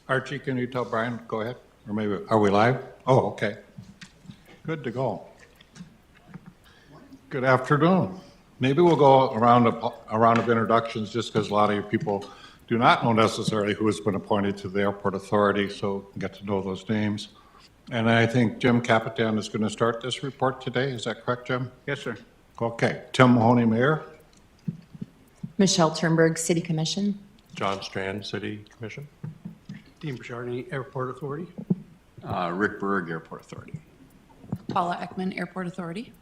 Archie, can you tell Brian, go ahead? Or maybe, are we live? Oh, okay. Good to go. Good afternoon. Maybe we'll go around a round of introductions just because a lot of you people do not know necessarily who has been appointed to the airport authority, so get to know those names. And I think Jim Capitan is going to start this report today. Is that correct, Jim? Yes, sir. Okay. Tim Mahoney, Mayor. Michelle Turnberg, City Commission. John Strand, City Commission. Dean Bouchardny, Airport Authority. Rick Berg, Airport Authority. Paula Ekman, Airport Authority.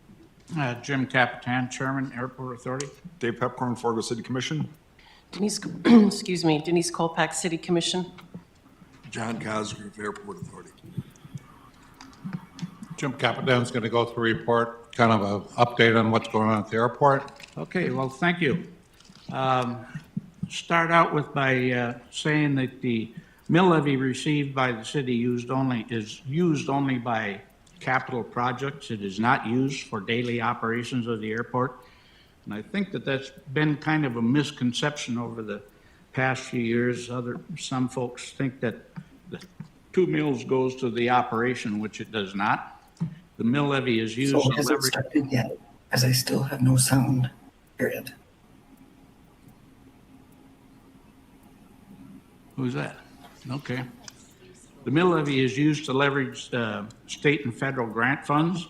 Jim Capitan, Chairman, Airport Authority. Dave Pepcorn, Fargo City Commission. Denise, excuse me, Denise Kolpak, City Commission. John Cosgrove, Airport Authority. Jim Capitan is going to go through a report, kind of an update on what's going on at the airport. Okay, well, thank you. Start out with by saying that the mill levy received by the city is used only by capital projects. It is not used for daily operations of the airport. And I think that that's been kind of a misconception over the past few years. Some folks think that the 2 mills goes to the operation, which it does not. The mill levy is used So to has it leverage. started yet? As I still have no sound, period. Who's that? Okay. The mill levy is used to leverage state and federal grant funds.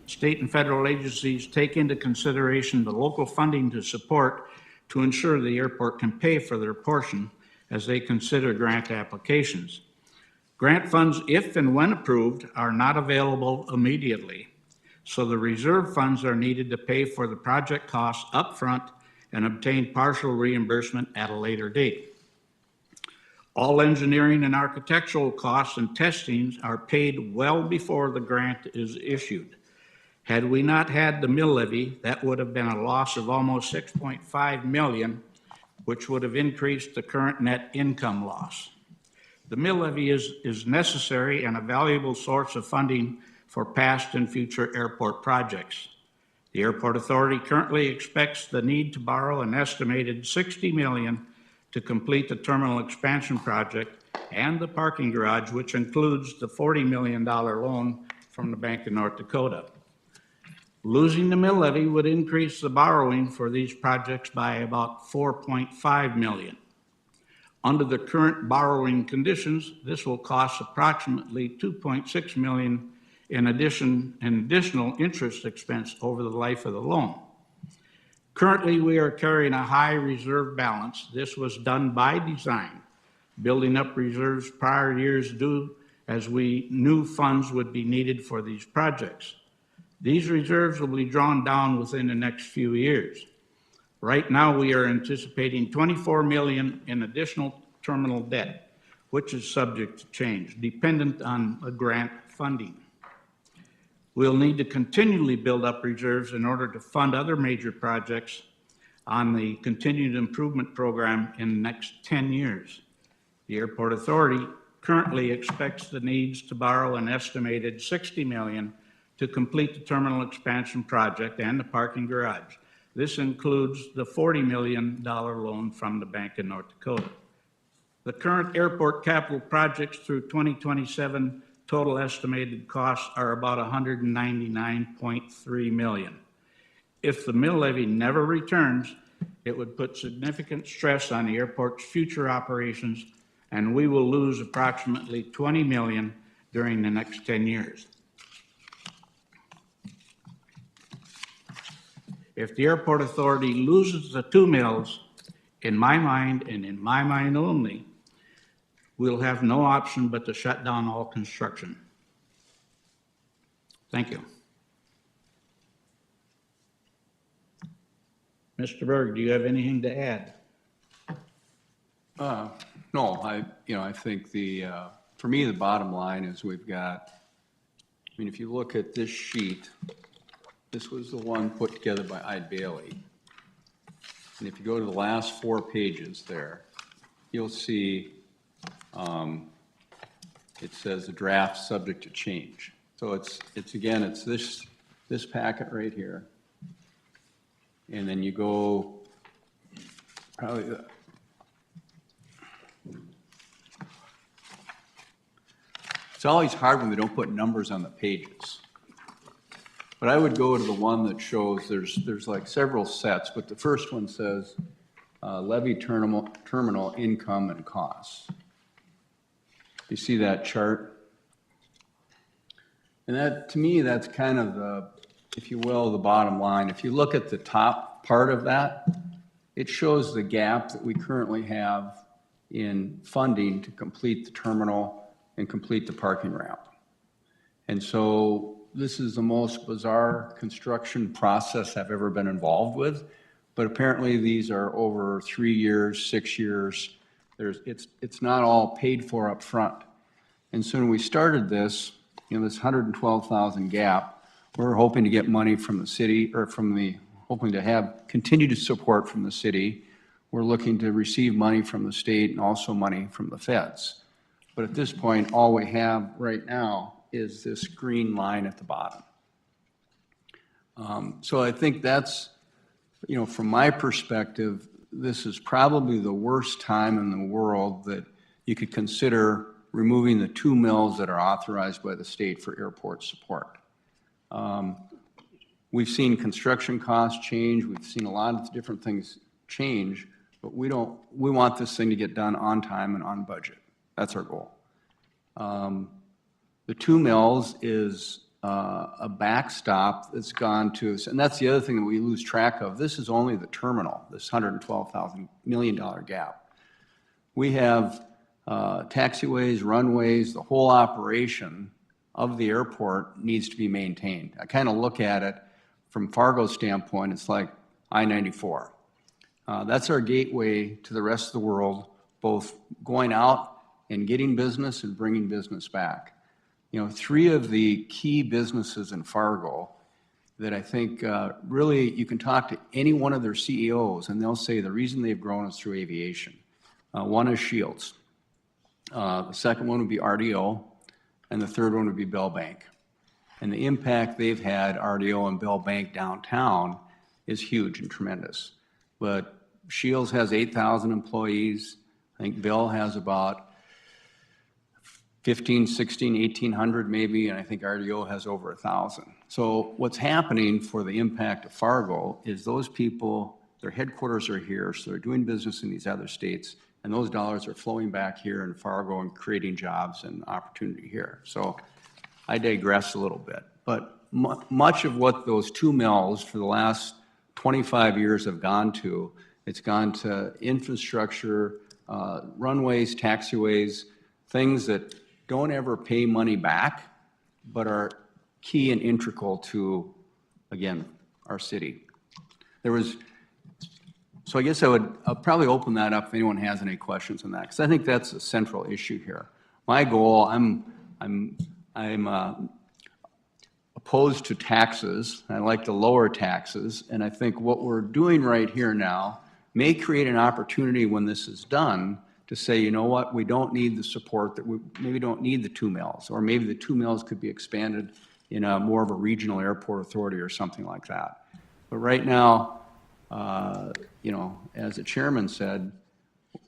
State and federal agencies take into consideration the local funding to support to ensure the airport can pay for their portion as they consider grant applications. Grant funds, if and when approved, are not available immediately. So the reserve funds are needed to pay for the project costs upfront and obtain partial reimbursement at a later date. All engineering and architectural costs and testings are paid well before the grant is issued. Had we not had the mill levy, that would have been a loss of almost $6.5 million, which would have increased the current net income loss. The mill levy is necessary and a valuable source of funding for past and future airport projects. The Airport Authority currently expects the need to borrow an estimated $60 million to complete the terminal expansion project and the parking garage, which includes the $40 million loan from the Bank of North Dakota. Losing the mill levy would increase the borrowing for these projects by about $4.5 million. Under the current borrowing conditions, this will cost approximately $2.6 million in additional interest expense over the life of the loan. Currently, we are carrying a high reserve balance. This was done by design, building up reserves prior years due as we knew funds would be needed for these projects. These reserves will be drawn down within the next few years. Right now, we are anticipating $24 million in additional terminal debt, which is subject to change, dependent on the grant funding. We'll need to continually build up reserves in order to fund other major projects on the continued improvement program in the next 10 years. The Airport Authority currently expects the needs to borrow an estimated $60 million to complete the terminal expansion project and the parking garage. This includes the $40 million loan from the Bank of North Dakota. The current airport capital projects through 2027 total estimated costs are about $199.3 million. If the mill levy never returns, it would put significant stress on the airport's future operations, and we will lose approximately $20 million during the next 10 years. If the Airport Authority loses the 2 mills, in my mind and in my mind only, we'll have no option but to shut down all construction. Thank you. Mr. Berg, do you have anything to add? No, I think for me, the bottom line is we've got, if you look at this sheet, this was the one put together by Ide Bailey. And if you go to the last 4 pages there, you'll see it says the draft subject to change. So it's this packet right here. And then you go probably always hard when they don't put numbers on the pages. But I would go to the one that shows, there's like several sets, but the first one says levy terminal income and costs. You see that chart? And that, to me, that's kind of the, if you will, the bottom line. If you look at the top part of that, it shows the gap that we currently have in funding to complete the terminal and complete the parking ramp. And so this is the most bizarre construction process I've ever been involved with, but apparently these are over 3 years, 6 years. It's not all paid for up front. And so when we started this, this 112,000 gap, we're hoping to get money from the city, or hoping to have continued support from the city. We're looking to receive money from the state and also money from the feds. But at this point, all we have right now is this green line at the bottom. So I think that's, from my perspective, this is probably the worst time in the world that you could consider removing the 2 mills that are authorized by the state for airport support. We've seen construction costs change. We've seen a lot of different things change, but we want this thing to get done on time and on budget. That's our goal. The 2 mills is a backstop that's gone to, and that's the other thing that we lose track of. This is only the terminal, this $112,000 million gap. We have taxiways, runways, the whole operation of the airport needs to be maintained. I kind of look at it from Fargo's standpoint, it's like I-94. That's our gateway to the rest of the world, both going out and getting business and bringing business back. 3 of the key businesses in Fargo that I think really you can talk to any one of their CEOs and they'll say the reason they've grown is through aviation. One is Shields. The second one would be RDO, and the third one would be Bell Bank. And the impact they've had, RDO and Bell Bank downtown, is huge and tremendous. But Shields has 8,000 employees. I think Bell has about 15, 16, 1,800 maybe, and I think RDO has over 1,000. So what's happening for the impact of Fargo is those people, their headquarters are here, so they're doing business in these other states, and those dollars are flowing back here in Fargo and creating jobs and opportunity here. So I digress a little bit. But much of what those 2 mills for the last 25 years have gone to, it's gone to infrastructure, runways, taxiways, things that don't ever pay money back, but are key and integral to, again, our city. So I guess I'll probably open that up if anyone has any questions on that, because I think that's a central issue here. My goal, I'm opposed to taxes. I like to lower taxes, and I think what we're doing right here now may create an opportunity when this is done to say, you know what, we don't need the support, that we maybe don't need the 2 mills, or maybe the 2 mills could be expanded in more of a regional airport authority or something like that. But right now, as the chairman said,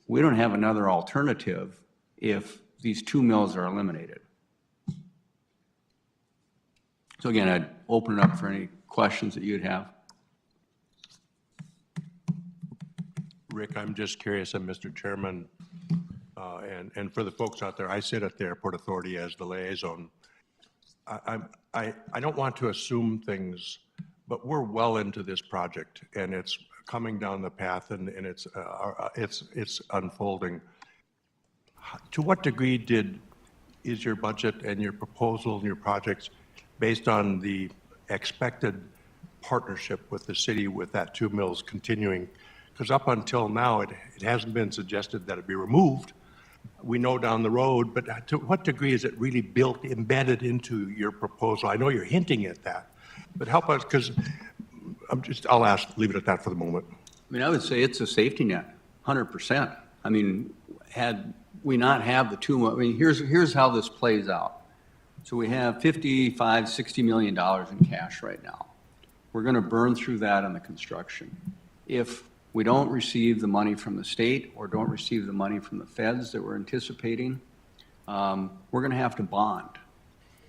we don't have another alternative if these 2 mills are eliminated. So again, I'd open it up for any questions that you'd have. Rick, I'm just curious, Mr. Chairman, and for the folks out there, I sit at the Airport Authority as the liaison. I don't want to assume things, but we're well into this project, and it's coming down the path, and it's unfolding. To what degree is your budget and your proposal and your projects based on the expected partnership with the city with that 2 mills continuing? Because up until now, it hasn't been suggested that it be removed. We know down the road, but to what degree is it really embedded into your proposal? I know you're hinting at that, but help us, because leave it at that for the moment. I mean, I would say it's a safety net, 100%. I mean, had we not have the 2, here's how this plays out. So we have $55, $60 million in cash right now. We're going to burn through that on the construction. If we don't receive the money from the state or don't receive the money from the feds that we're anticipating, we're going to have to bond.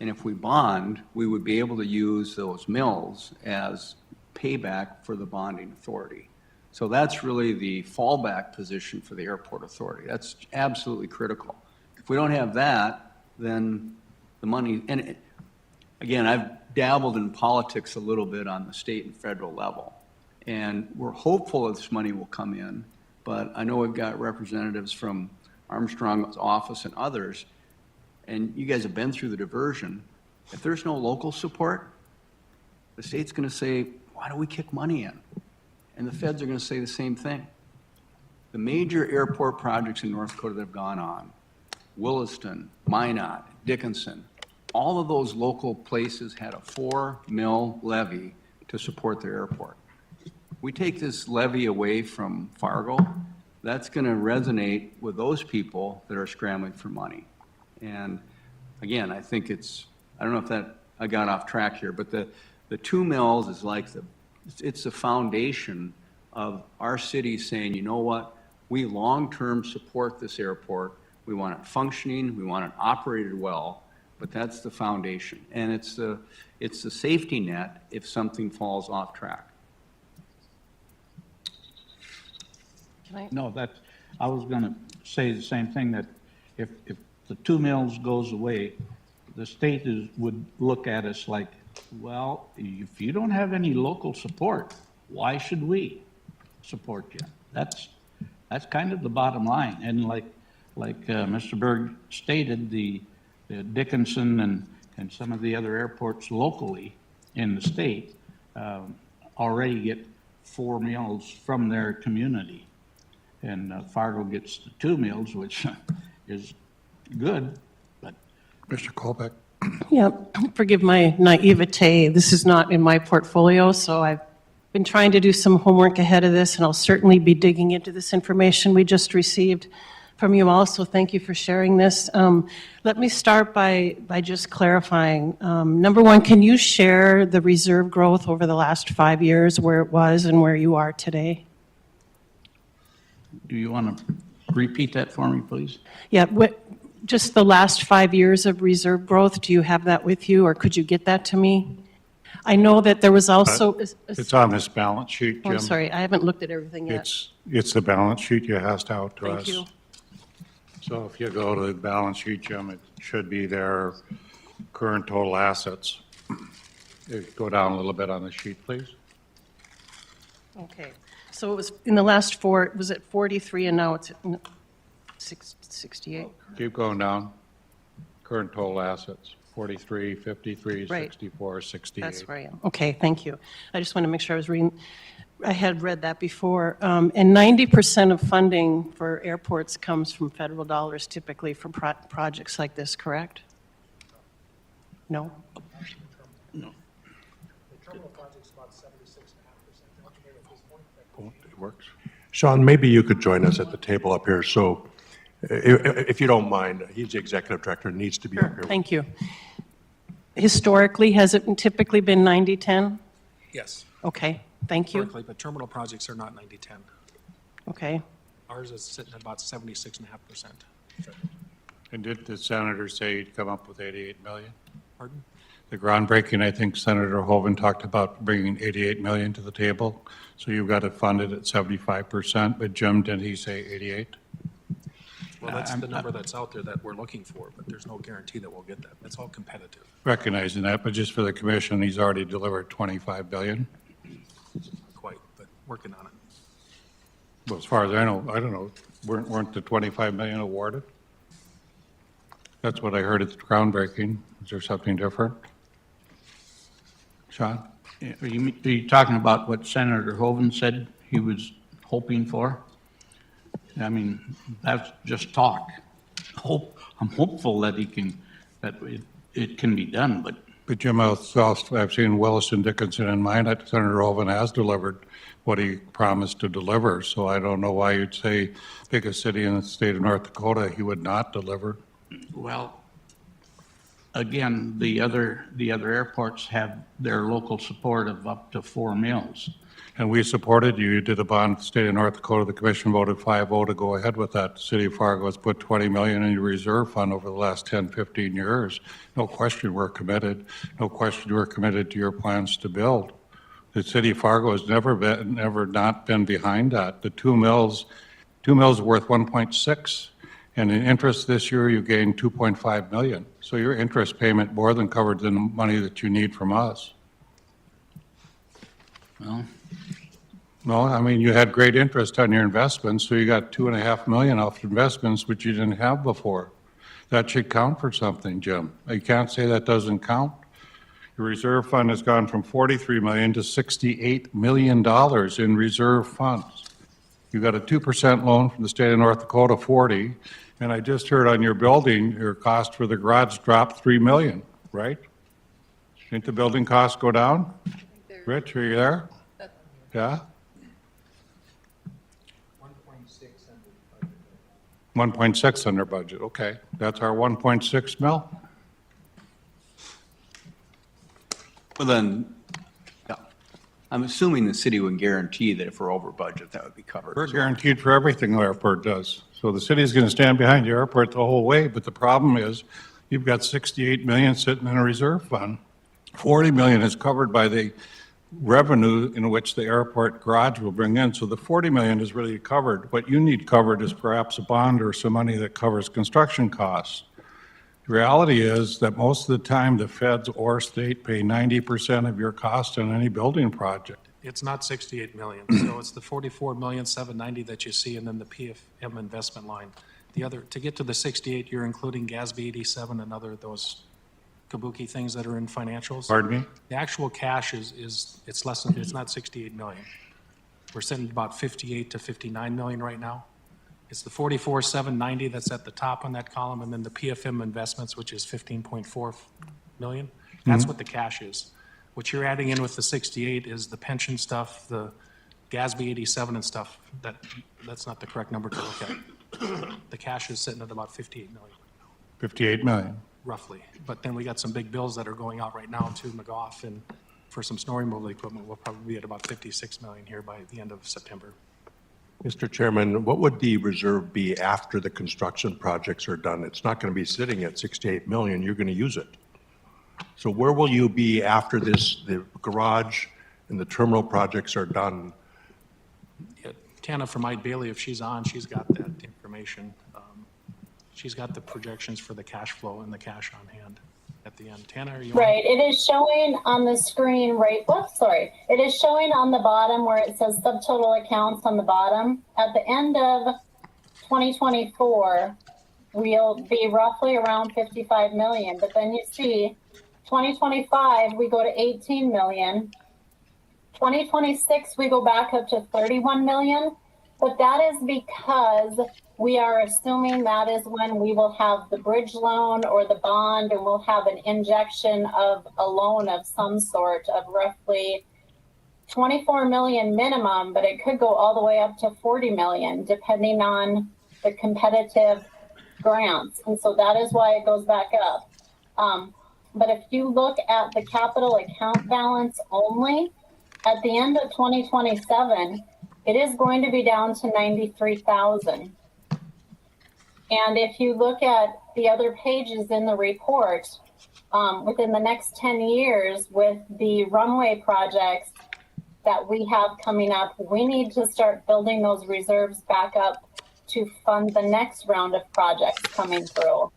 And if we bond, we would be able to use those mills as payback for the bonding authority. So that's really the fallback position for the airport authority. That's absolutely critical. If we don't have that, then the money, again, I've dabbled in politics a little bit on the state and federal level. And we're hopeful that this money will come in, but I know we've got representatives from Armstrong's office and others, and you guys have been through the diversion. If there's no local support, the state's going to say, why do we kick money in? And the feds are going to say the same thing. The major airport projects in North Dakota that have gone on, Williston, Minot, Dickinson, all of those local places had a 4 mil levy to support their airport. We take this levy away from Fargo, that's going to resonate with those people that are scrambling for money. And again, I think I don't know if that, I got off track here, but the 2 mills is like it's the foundation of our city saying, you know what, we long-term support this airport. We want it functioning, we want it operated well, but that's the foundation. And it's the safety net if something falls off track. No, I was going to say the same thing, that if the 2 mills goes away, the state would look at us like, well, if you don't have any local support, why should we support you? That's kind of the bottom line. And like Mr. Berg stated, the Dickinson and some of the other airports locally in the state already get 4 mills from their community. And Fargo gets the 2 mills, which is good, but. Mr. Colbeck? Yeah, forgive my naivete. This is not in my portfolio, so I've been trying to do some homework ahead of this, and I'll certainly be digging into this information we just received from you all, so thank you for sharing this. Let me start by just clarifying. Number one, can you share the reserve growth over the last 5 years, where it was and where you are today? Do you want to repeat that for me, please? Yeah, just the last 5 years of reserve growth, do you have that with you, or could you get that to me? I know that there was also. It's on this balance sheet, Oh, Jim. I'm sorry, I haven't looked at everything yet. It's the balance sheet you asked out to us. Thank you. So if you go to the balance sheet, Jim, it should be their current total assets. Go down a little bit on the sheet, please. Okay, so it was, in the last 4, was it 43, and now it's at 68? Keep going down. Current total assets, 43, 53, Right. 64, 68. That's where I am. Okay, thank you. I just want to make sure I was reading, I had read that before. And 90% of funding for airports comes from federal dollars, typically for projects like this, correct? No? It works. Sean, maybe you could join us at the table up here. So if you don't mind, he's the executive director, and needs to be up here. Thank you. Historically, has it typically been 90-10? Yes, Okay, thank you. historically, but terminal projects are not 90/10. Okay. Ours is sitting at about 76.5%. And did the senator say he'd come up with 88 million? Pardon? The groundbreaking, I think Senator Hoven talked about bringing 88 million to the table. So you've got it funded at 75%, but Jim, did he say 88? Well, that's the number that's out there that we're looking for, but there's no guarantee that we'll get that. That's all competitive. Recognizing that, but just for the commission, he's already delivered 25 billion. Not quite, but working on it. Well, as far as I don't know, weren't the 25 million awarded? That's what I heard at the groundbreaking. Is there something different? Sean? Are you talking about what Senator Hoven said he was hoping for? I mean, that's just talk. I'm hopeful that it can be done, but. But Jim, I've seen Williston, Dickinson in mind, that Senator Hoven has delivered what he promised to deliver. So I don't know why you'd say biggest city in the state of North Dakota, he would not deliver. Well, again, the other airports have their local support of up to 4 mills. and we supported you. You did a bond with the state of North Dakota. The commission voted 5-0 to go ahead with that. The city of Fargo has put 20 million in your reserve fund over the last 10, 15 years. No question we're committed. No question we're committed to your plans to build. The city of Fargo has never not been behind that. The two mills are worth 1.6, and in interest this year you gained 2.5 million. So your interest payment more than covered the money that you need from us. Well, No, I mean, you had great interest on your investments, so you got 2.5 million off investments, which you didn't have before. That should count for something, Jim. You can't say that doesn't count. Your reserve fund has gone from 43 million to 68 million dollars in reserve funds. You got a 2% loan from the state of North Dakota, 40, and I just heard on your building, your cost for the garage dropped 3 million, right? Didn't the building costs go down? Rich, are you there? Yeah? 1.6 under budget, okay. That's our 1.6 mil? Well, then, yeah, I'm assuming the city would guarantee that if we're over budget, that would be covered. We're guaranteed for everything the airport does. So the city's going to stand behind the airport the whole way, but the problem is you've got 68 million sitting in a reserve fund. 40 million is covered by the revenue in which the airport garage will bring in. So the 40 million is really covered. What you need covered is perhaps a bond or some money that covers construction costs. The reality is that most of the time the feds or state pay 90% of your cost on any building project. It's not 68 million, so it's the 44,790,000 that you see, and then the PFM investment line. The other, to get to the 68, you're including GASB 87 and other those kabuki things that are in financials. Pardon me? The actual cash it's less than, it's not 68 million. We're sitting at about 58 to 59 million right now. It's the 44,790 that's at the top on that column, and then the PFM investments, which is 15.4 million. That's what the cash is. What you're adding in with the 68 is the pension stuff, the GASB 87 and stuff. That's not the correct number to look at. The cash is sitting at about 58 million. 58 million. Roughly. But then we got some big bills that are going out right now to McGough, and for some snow removal equipment, we'll probably be at about 56 million here by the end of September. Mr. Chairman, what would the reserve be after the construction projects are done? It's not going to be sitting at 68 million, you're going to use it. So where will you be after this, the garage and the terminal projects are done? Yeah, Tana from Ide Bailey, if she's on, she's got that information. She's got the projections for the cash flow and the cash on hand at the end. Tana, are you on? Right, it is showing on the screen, right, whoops, sorry. It is showing on the bottom where it says subtotal accounts on the bottom. At the end of 2024, we'll be roughly around 55 million, but then you see 2025, we go to 18 million. 2026, we go back up to 31 million, but that is because we are assuming that is when we will have the bridge loan or the bond, and we'll have an injection of a loan of some sort of roughly 24 million minimum, but it could go all the way up to 40 million, depending on the competitive grants. And so that is why it goes back up. But if you look at the capital account balance only, at the end of 2027, it is going to be down to 93,000. And if you look at the other pages in the report, within the next 10 years with the runway projects that we have coming up, we need to start building those reserves back up to fund the next round of projects coming through.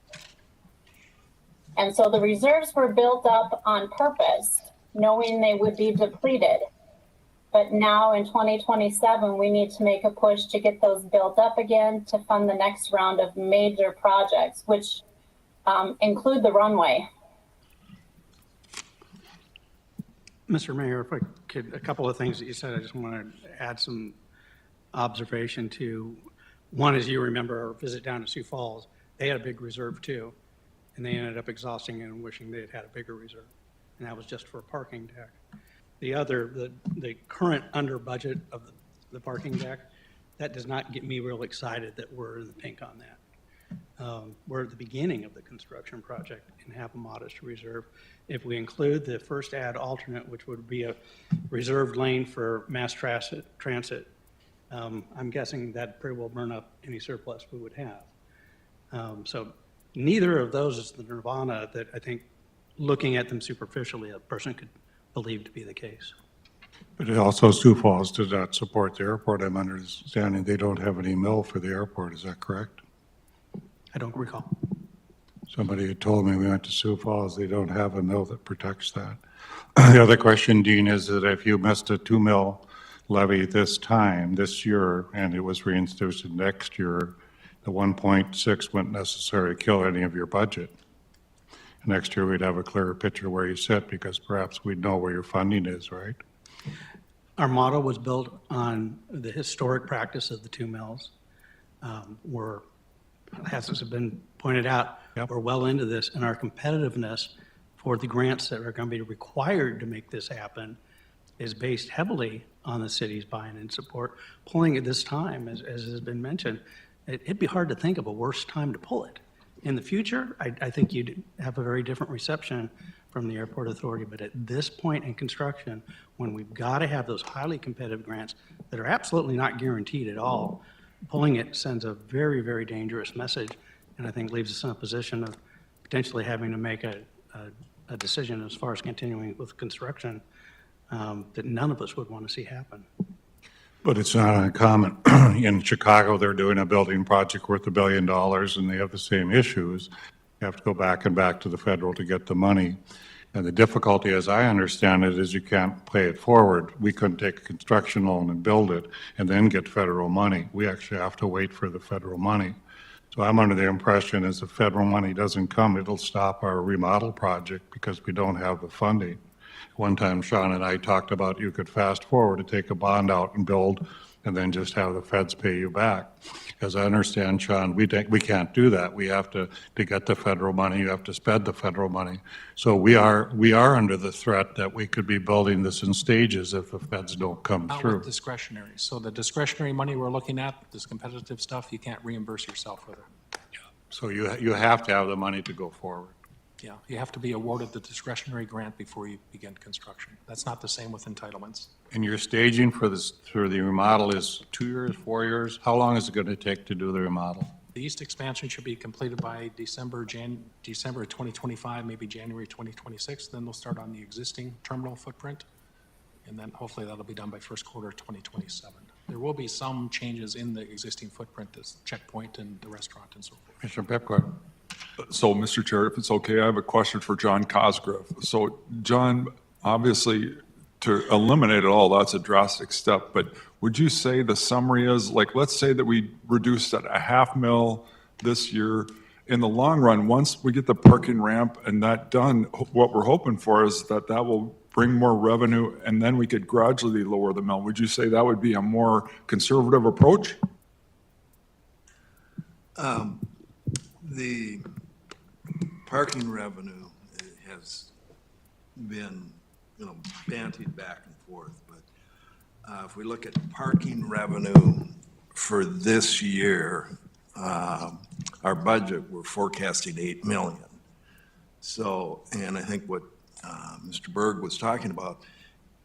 And so the reserves were built up on purpose, knowing they would be depleted. But now in 2027, we need to make a push to get those built up again to fund the next round of major projects, which include the runway. Mr. Mayor, if I could, a couple of things that you said, I just want to add some observation to. One is, you remember our visit down to Sioux Falls, they had a big reserve too, and they ended up exhausting it and wishing they had had a bigger reserve. And that was just for a parking deck. The other, the current under budget of the parking deck, that does not get me real excited that we're in the pink on we're at the beginning of the construction project and have a modest reserve. If we include the first add alternate, which would be a reserved lane for mass transit, I'm guessing that pretty well burn up any surplus we would have. So neither of those is the nirvana that I think, looking at them superficially, a person could believe to be the case. But also Sioux Falls does not support the airport. I'm understanding they don't have any mill for the airport. Is that correct? I don't recall. Somebody had told me we went to Sioux Falls, they don't have a mill that protects that. The other question, Dean, is that if you missed a 2 mill levy this year, and it was reinstituted next year, the 1.6 wouldn't necessarily kill any of your budget. Next year, we'd have a clearer picture where you sit, because perhaps we'd know where your funding is, right? Our model was built on the historic practice of the 2 mills. We're, as has been pointed out, Yep. we're well into this, and our competitiveness for the grants that are going to be required to make this happen is based heavily on the city's buy-in and support. Pulling at this time, as has been mentioned, it'd be hard to think of a worse time to pull it. In the future, I think you'd have a very different reception from the airport authority, but at this point in construction, when we've got to have those highly competitive grants that are absolutely not guaranteed at all, pulling it sends a very, very dangerous message, and I think leaves us in a position of potentially having to make a decision as far as continuing with construction that none of us would want to see happen. But it's not uncommon. In Chicago, they're doing a building project worth $1 billion, and they have the same issues. You have to go back to the federal to get the money. And the difficulty, as I understand it, is you can't pay it forward. We couldn't take a construction loan and build it and then get federal money. We actually have to wait for the federal money. So I'm under the impression as the federal money doesn't come, it'll stop our remodel project because we don't have the funding. One time, Sean and I talked about you could fast forward to take a bond out and build, and then just have the feds pay you back. As I understand, Sean, we can't do that. We have to get the federal money, you have to spend the federal money. So we are under the threat that we could be building this in stages if the feds don't come Not through. with discretionary. So the discretionary money we're looking at, this competitive stuff, you can't reimburse yourself with it. So you have to have the money to go forward. Yeah, you have to be awarded the discretionary grant before you begin construction. That's not the same with entitlements. And your staging for the remodel is 2 years, 4 years? How long is it going to take to do the remodel? The east expansion should be completed by December 2025, maybe January 2026. Then they'll start on the existing terminal footprint. And then hopefully that'll be done by first quarter 2027. There will be some changes in the existing footprint, this checkpoint and the restaurant and so forth. Commissioner Pipko. So, Mr. Chair, if it's okay, I have a question for John Cosgrove. So, John, obviously, to eliminate it all, that's a drastic step, but would you say the summary is, like, let's say that we reduced at $500,000 this year. In the long run, once we get the parking ramp and that done, what we're hoping for is that will bring more revenue, and then we could gradually lower the mill. Would you say that would be a more conservative approach? The parking revenue has been, bantied back and forth, but if we look at parking revenue for this year, our budget, we're forecasting 8 million. So, and I think what Mr. Berg was talking about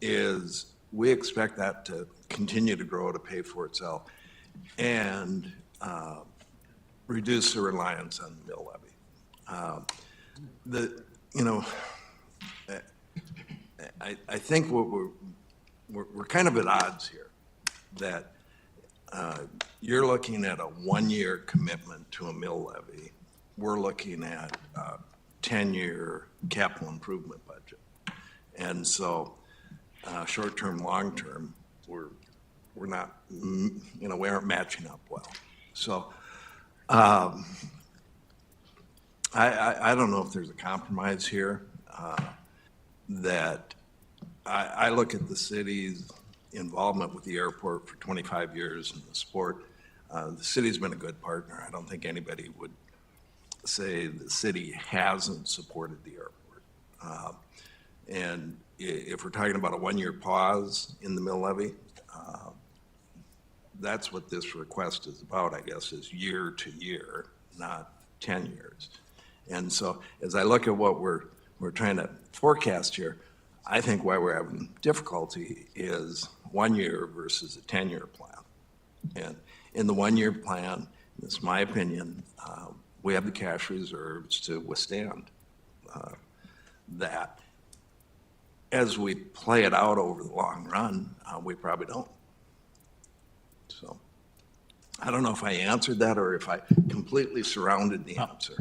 is we expect that to continue to grow to pay for itself and reduce the reliance on the mill levy. I think what we're kind of at odds here, that you're looking at a 1-year commitment to a mill levy. We're looking at a 10-year capital improvement budget. And so short-term, long-term, we're not, we aren't matching up well. So I don't know if there's a compromise here. That I look at the city's involvement with the airport for 25 years in the sport. The city's been a good partner. I don't think anybody would say the city hasn't supported the airport. And if we're talking about a 1-year pause in the mill levy, that's what this request is about, I guess, is year to year, not 10 years. And so as I look at what we're trying to forecast here, I think why we're having difficulty is 1 year versus a 10-year plan. And in the 1-year plan, it's my opinion, we have the cash reserves to withstand that. As we play it out over the long run, we probably don't. So I don't know if I answered that or if I completely surrounded the answer.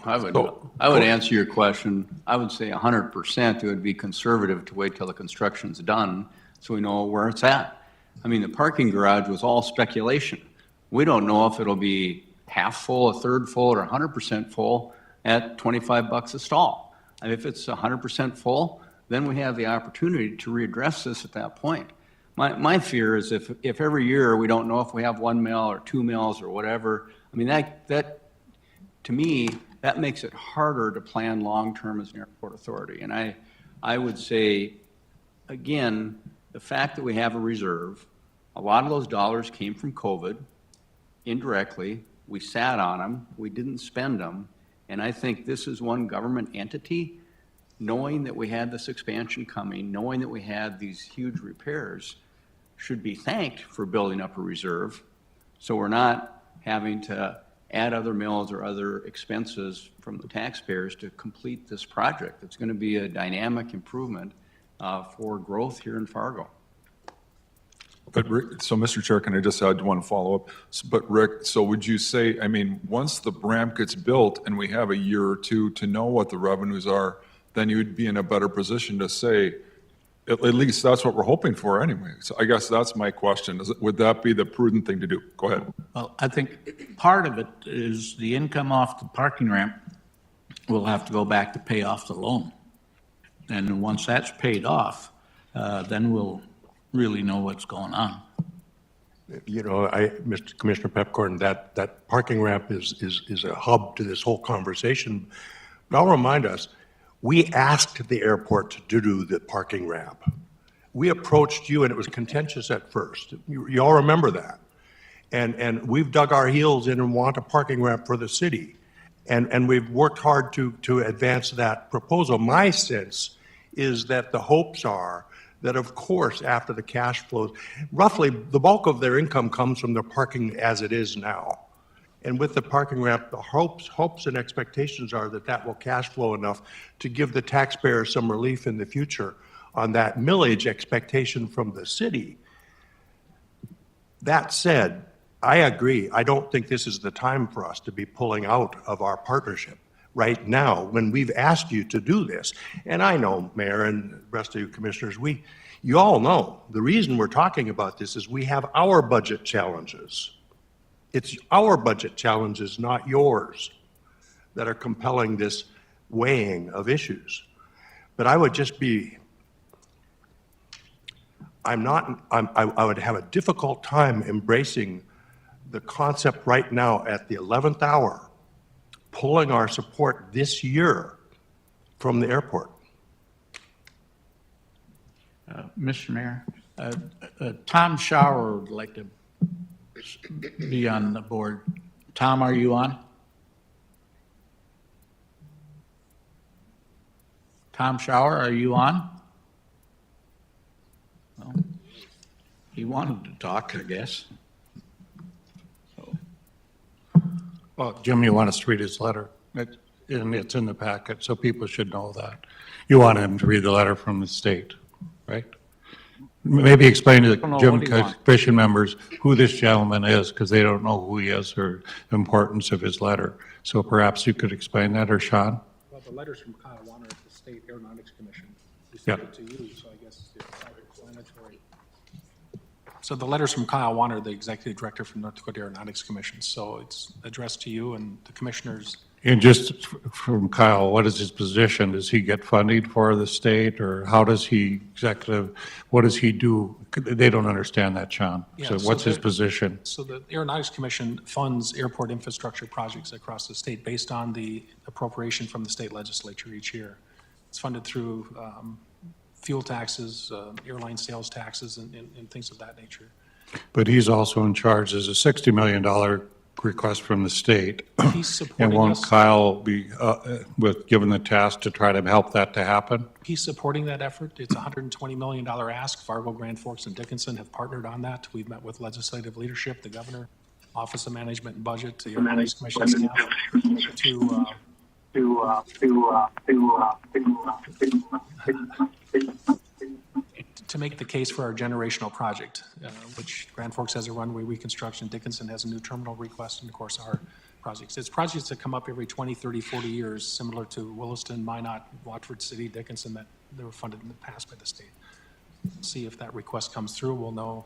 I would answer your question. I would say 100% it would be conservative to wait till the construction's done so we know where it's at. I mean, the parking garage was all speculation. We don't know if it'll be half full, a third full, or 100% full at $25 a stall. And if it's 100% full, then we have the opportunity to readdress this at that point. My fear is if every year we don't know if we have 1 mil or 2 mils or whatever, I mean, that to me, that makes it harder to plan long-term as an airport authority. And I would say, again, the fact that we have a reserve, a lot of those dollars came from COVID indirectly. We sat on them, we didn't spend them. And I think this is one government entity, knowing that we had this expansion coming, knowing that we had these huge repairs, should be thanked for building up a reserve. So we're not having to add other mills or other expenses from the taxpayers to complete this project. It's going to be a dynamic improvement for growth here in Fargo. But Rick, so Mr. Chair, can I just add one follow-up? But Rick, so would you say, I mean, once the ramp gets built and we have a year or two to know what the revenues are, then you would be in a better position to say, at least that's what we're hoping for anyway. So I guess that's my question. Would that be the prudent thing to do? Go ahead. Well, I think part of it is the income off the parking ramp will have to go back to pay off the loan. And once that's paid off, then we'll really know what's going on. You know, Mr. Commissioner Pepcorn, that parking ramp is a hub to this whole conversation. But I'll remind us, we asked the airport to do the parking ramp. We approached you and it was contentious at first. You all remember that. And we've dug our heels in and want a parking ramp for the city. And we've worked hard to advance that proposal. My sense is that the hopes are that, of course, after the cash flows, roughly the bulk of their income comes from their parking as it is now. And with the parking ramp, the hopes and expectations are that that will cash flow enough to give the taxpayer some relief in the future on that millage expectation from the city. That said, I agree. I don't think this is the time for us to be pulling out of our partnership right now when we've asked you to do this. And I know, Mayor and the rest of you commissioners, you all know the reason we're talking about this is we have our budget challenges. It's our budget challenges, not yours, that are compelling this weighing of issues. But I would just be, I would have a difficult time embracing the concept right now at the 11th hour, pulling our support this year from the airport. Mr. Mayor, Tom Schauer would like to be on the board. Tom, are you on? Tom Schauer, are you on? Well, he wanted to talk, I guess. Well, Jim, you want us to read his letter? And it's in the packet, so people should know that. You want him to read the letter from the state, right? Maybe explain to don't know the what he wants. Commission members who this gentleman is, because they don't know who he is or the importance of his letter. So perhaps you could explain that, or Sean? Well, the letter's from Kyle Warner at the State Aeronautics Commission. We Yeah. sent it to you, so I guess it's self-explanatory. So the letter's from Kyle Warner, the Executive Director from North Dakota Aeronautics Commission. So it's addressed to you and the commissioners. And just from Kyle, what is his position? Does he get funding for the state, or how does he what does he do? They don't understand that, Sean. Yeah, So so what's his the- position? So the Aeronautics Commission funds airport infrastructure projects across the state based on the appropriation from the state legislature each year. It's funded through fuel taxes, airline sales taxes, and things of that nature. But he's also in charge. There's a $60 million request from the state. He's And supporting won't us. Kyle be given the task to try to help that to happen? He's supporting that effort. It's a $120 million ask. Fargo, Grand Forks, and Dickinson have partnered on that. We've met with legislative leadership, the governor, Office of Management and Budget, the Airports Commission staff to make the case for our generational project, which Grand Forks has a runway reconstruction, Dickinson has a new terminal request, and of course our projects. It's projects that come up every 20, 30, 40 years, similar to Williston, Minot, Watford City, Dickinson, that they were funded in the past by the state. See if that request comes through. We'll know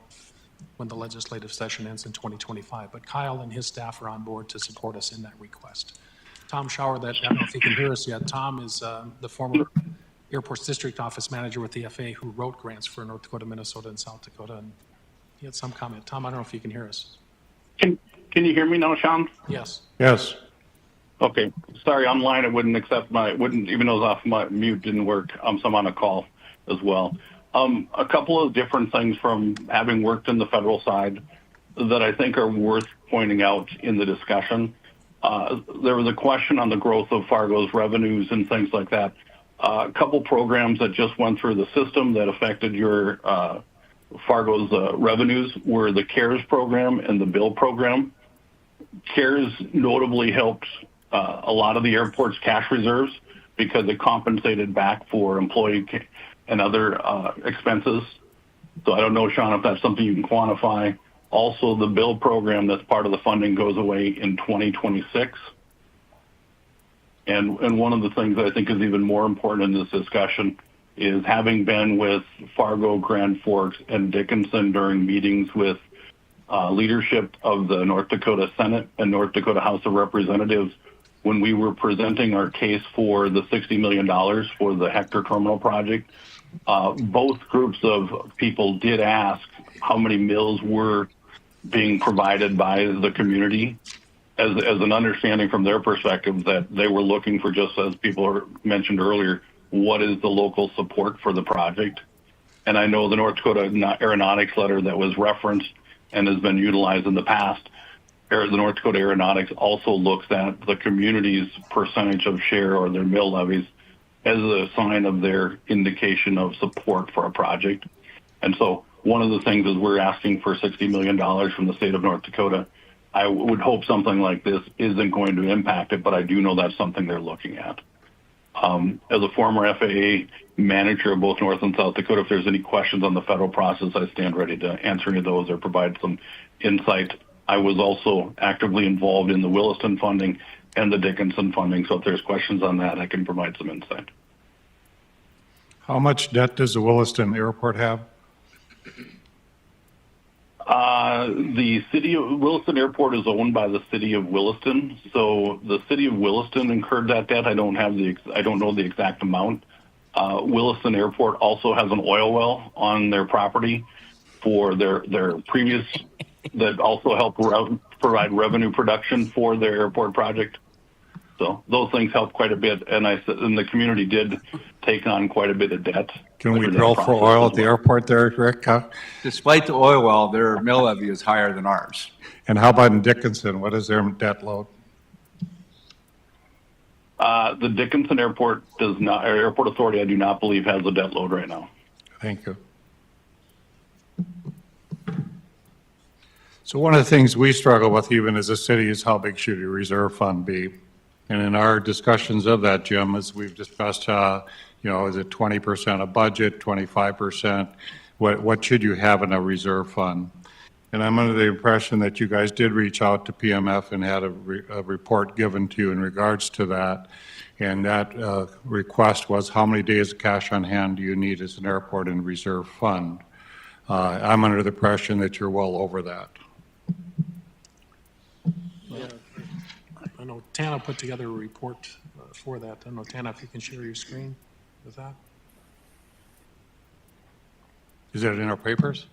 when the legislative session ends in 2025. But Kyle and his staff are on board to support us in that request. Tom Schauer, that I don't know if he can hear us yet. Tom is the former Airports District Office Manager with the FAA who wrote grants for North Dakota, Minnesota, and South Dakota. And he had some comment. Tom, I don't know if you can hear us. Can you hear me now, Sean? Yes. Yes. Okay. Sorry, online it wouldn't accept even though it was off, my mute didn't work. So I'm on a call as well. A couple of different things from having worked in the federal side that I think are worth pointing out in the discussion. There was a question on the growth of Fargo's revenues and things like that. A couple programs that just went through the system that affected your Fargo's revenues were the CARES program and the BILL program. CARES notably helped a lot of the airport's cash reserves because it compensated back for employee and other expenses. So I don't know, Sean, if that's something you can quantify. Also, the BILL program that's part of the funding goes away in 2026. And one of the things that I think is even more important in this discussion is having been with Fargo, Grand Forks, and Dickinson during meetings with leadership of the North Dakota Senate and North Dakota House of Representatives when we were presenting our case for the $60 million for the Hector Terminal project. Both groups of people did ask how many meals were being provided by the community as an understanding from their perspective that they were looking for, just as people mentioned earlier, what is the local support for the project. And I know the North Dakota Aeronautics letter that was referenced and has been utilized in the past, the North Dakota Aeronautics also looks at the community's percentage of share or their mill levies as a sign of their indication of support for a project. And so one of the things is we're asking for $60 million from the state of North Dakota. I would hope something like this isn't going to impact it, but I do know that's something they're looking at. As a former FAA manager of both North and South Dakota, if there's any questions on the federal process, I stand ready to answer any of those or provide some insight. I was also actively involved in the Williston funding and the Dickinson funding, so if there's questions on that, I can provide some insight. How much debt does the Williston Airport have? The city of Williston Airport is owned by the city of Williston, so the city of Williston incurred that debt. I don't know the exact amount. Williston Airport also has an oil well on their property for their previous that also help provide revenue production for their airport project. So those things help quite a bit, and the community did take on quite a bit of debt. Can we drill for oil at the airport there, Rick? Despite the oil well, their mill levy is higher than ours. And how about in Dickinson? What is their debt load? The Dickinson Airport does not, or Airport Authority, I do not believe has a debt load right now. Thank you. So one of the things we struggle with even as a city is how big should your reserve fund be? And in our discussions of that, Jim, as we've discussed, is it 20% of budget, 25%? What should you have in a reserve fund? And I'm under the impression that you guys did reach out to PMF and had a report given to you in regards to that. And that request was, how many days of cash on hand do you need as an airport in reserve fund? I'm under the impression that you're well over that. I know Tana put together a report for that. I don't know, Tana, if you can share your screen with that. Is it in our papers?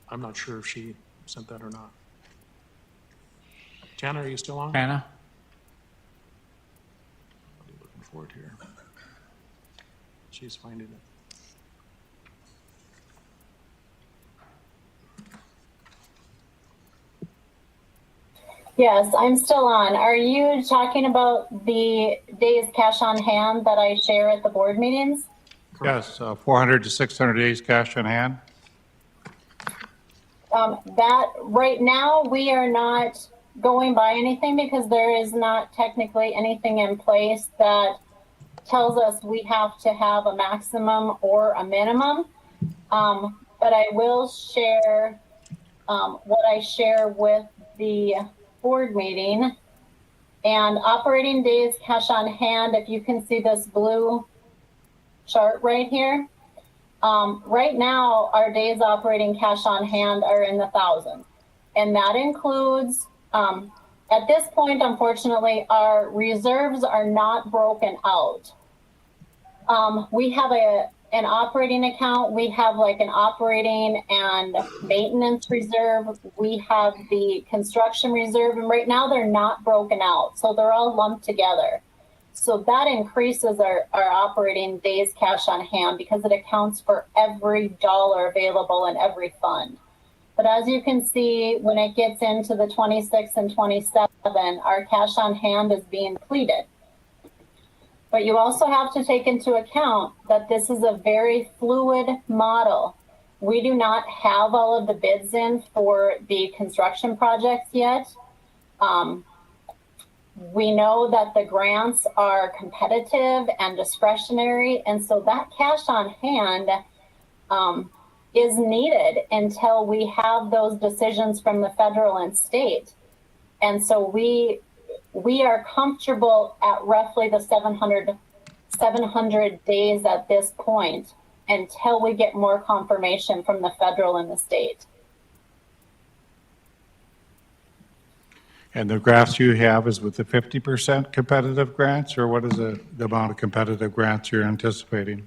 I'm not sure if she sent that or not. Tana, are you still on? Tana? Looking for it here. She's finding it. Yes, I'm still on. Are you talking about the days cash on hand that I share at the board meetings? Yes, 400 to 600 days cash on hand. That right now we are not going by anything because there is not technically anything in place that tells us we have to have a maximum or a minimum. But I will share what I share with the board meeting. And operating days cash on hand, if you can see this blue chart right here, right now our days operating cash on hand are in the thousands. And that includes, at this point, unfortunately, our reserves are not broken out. We have an operating account. We have like an operating and maintenance reserve. We have the construction reserve, and right now they're not broken out. So they're all lumped together. So that increases our operating days cash on hand because it accounts for every dollar available in every fund. But as you can see, when it gets into the 26 and 27, our cash on hand is being depleted. But you also have to take into account that this is a very fluid model. We do not have all of the bids in for the construction projects yet. We know that the grants are competitive and discretionary, and so that cash on hand is needed until we have those decisions from the federal and state. And so we are comfortable at roughly the 700 days at this point until we get more confirmation from the federal and the state. And the graphs you have is with the 50% competitive grants, or what is the amount of competitive grants you're anticipating?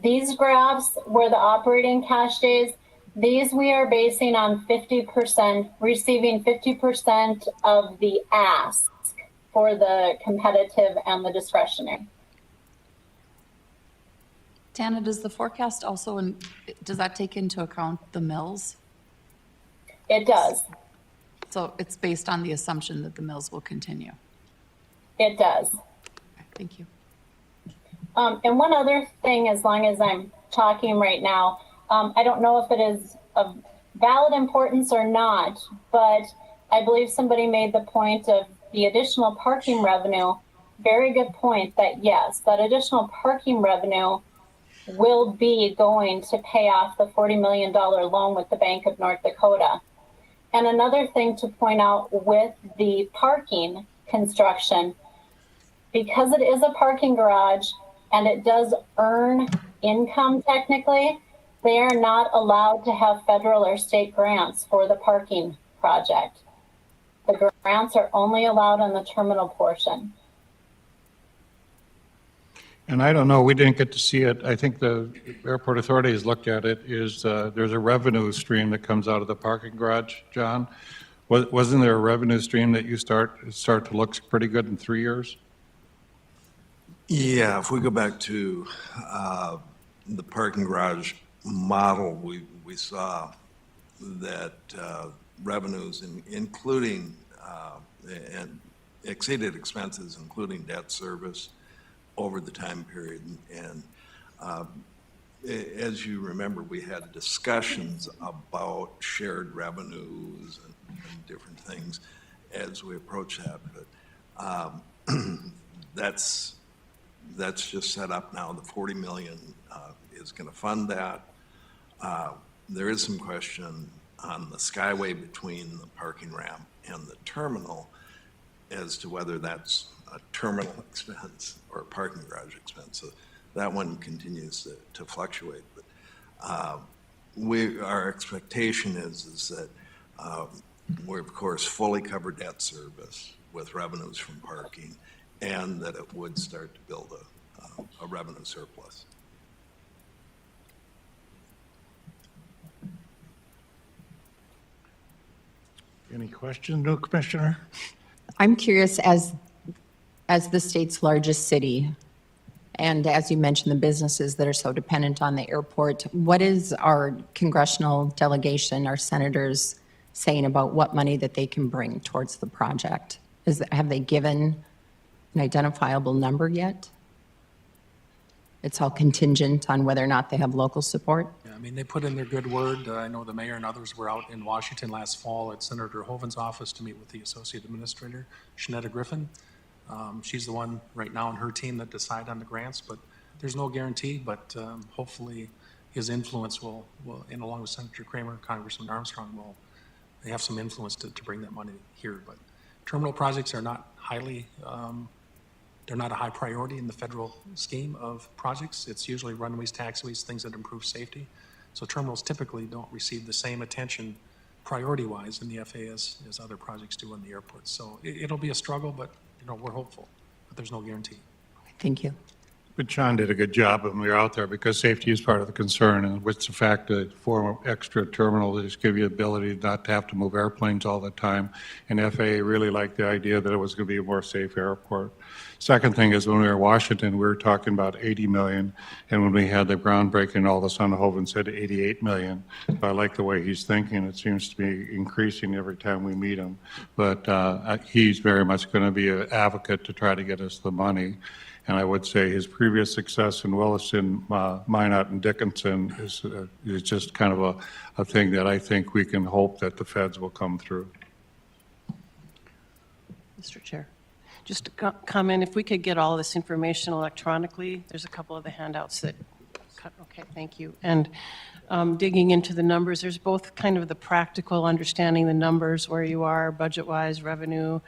These graphs were the operating cash days. These we are basing on 50%, receiving 50% of the ask for the competitive and the discretionary. Tana, does the forecast also, does that take into account the mills? It does. So it's based on the assumption that the mills will continue? It does. Okay, thank you. And one other thing, as long as I'm talking right now, I don't know if it is of valid importance or not, but I believe somebody made the point of the additional parking revenue. Very good point that yes, that additional parking revenue will be going to pay off the $40 million loan with the Bank of North Dakota. And another thing to point out with the parking construction, because it is a parking garage and it does earn income technically, they are not allowed to have federal or state grants for the parking project. The grants are only allowed on the terminal portion. And I don't know, we didn't get to see it. I think the airport authority has looked at it, is there's a revenue stream that comes out of the parking garage, John. Wasn't there a revenue stream that you start to look pretty good in 3 years? Yeah, if we go back to the parking garage model, we saw that revenues, including and exceeded expenses, including debt service, over the time period. And as you remember, we had discussions about shared revenues and different things as we approach that. But that's just set up now. The 40 million is going to fund that. There is some question on the skyway between the parking ramp and the terminal as to whether that's a terminal expense or a parking garage expense. So that one continues to fluctuate. But our expectation is that we're, of course, fully cover debt service with revenues from parking, and that it would start to build a revenue surplus. Any questions, new Commissioner? I'm curious, as the state's largest city, and as you mentioned, the businesses that are so dependent on the airport, what is our congressional delegation, our senators' saying about what money that they can bring towards the project? Have they given an identifiable number yet? It's all contingent on whether or not they have local support? Yeah, I mean, they put in their good word. I know the mayor and others were out in Washington last fall at Senator Hoven's office to meet with the Associate Administrator, Shanetta Griffin. She's the one right now in her team that decide on the grants, but there's no guarantee, but hopefully his influence will, and along with Senator Kramer, Congressman Armstrong, will they have some influence to bring that money here. But terminal projects are not highly, they're not a high priority in the federal scheme of projects. It's usually runways, taxiways, things that improve safety. So terminals typically don't receive the same attention priority-wise in the FAA as other projects do in the airports. So it'll be a struggle, but we're hopeful, but there's no guarantee. Thank you. But John did a good job when we were out there because safety is part of the concern. And with the fact that for extra terminals, just give you the ability not to have to move airplanes all the time. And FAA really liked the idea that it was going to be a more safe airport. Second thing is when we were in Washington, we were talking about 80 million. And when we had the groundbreaking, all of a sudden Hoven said 88 million. So I like the way he's thinking. It seems to be increasing every time we meet him. But he's very much going to be an advocate to try to get us the money. And I would say his previous success in Williston, Minot, and Dickinson is just kind of a thing that I think we can hope that the feds will come through. Mr. Chair, just a comment, if we could get all this information electronically, there's a couple of the handouts that, okay, thank you. And digging into the numbers, there's both kind of the practical understanding the numbers, where you are budget-wise, revenue,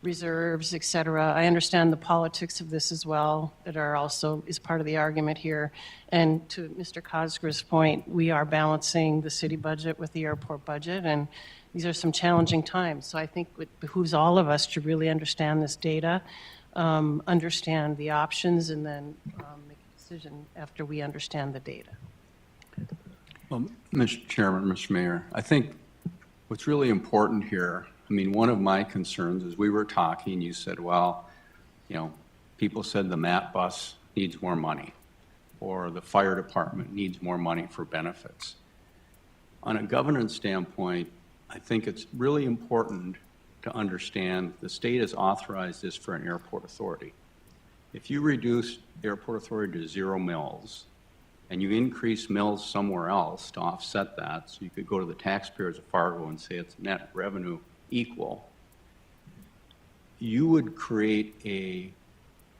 reserves, et cetera. I understand the politics of this as well, that are also is part of the argument here. And to Mr. Cosgrave's point, we are balancing the city budget with the airport budget, and these are some challenging times. So I think it behooves all of us to really understand this data, understand the options, and then make a decision after we understand the data. Well, Mr. Chairman, Mr. Mayor, I think what's really important here, I mean, one of my concerns is we were talking, you said, well, people said the MAT bus needs more money, or the fire department needs more money for benefits. On a governance standpoint, I think it's really important to understand the state has authorized this for an airport authority. If you reduce airport authority to 0 mills, and you increase mills somewhere else to offset that, so you could go to the taxpayers of Fargo and say it's net revenue equal, you would create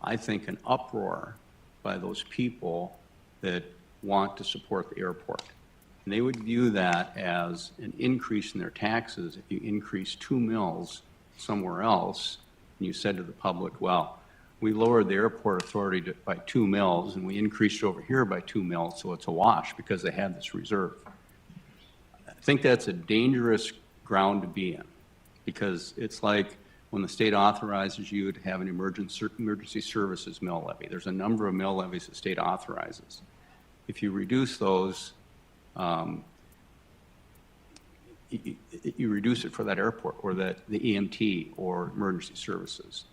I think, an uproar by those people that want to support the airport. And they would view that as an increase in their taxes if you increase 2 mills somewhere else, and you said to the public, well, we lowered the airport authority by 2 mills, and we increased over here by 2 mills, so it's a wash because they had this reserve. I think that's a dangerous ground to be in, because it's like when the state authorizes you to have an emergency services mill levy. There's a number of mill levies the state authorizes. If you reduce those, you reduce it for that airport or the EMT or emergency services.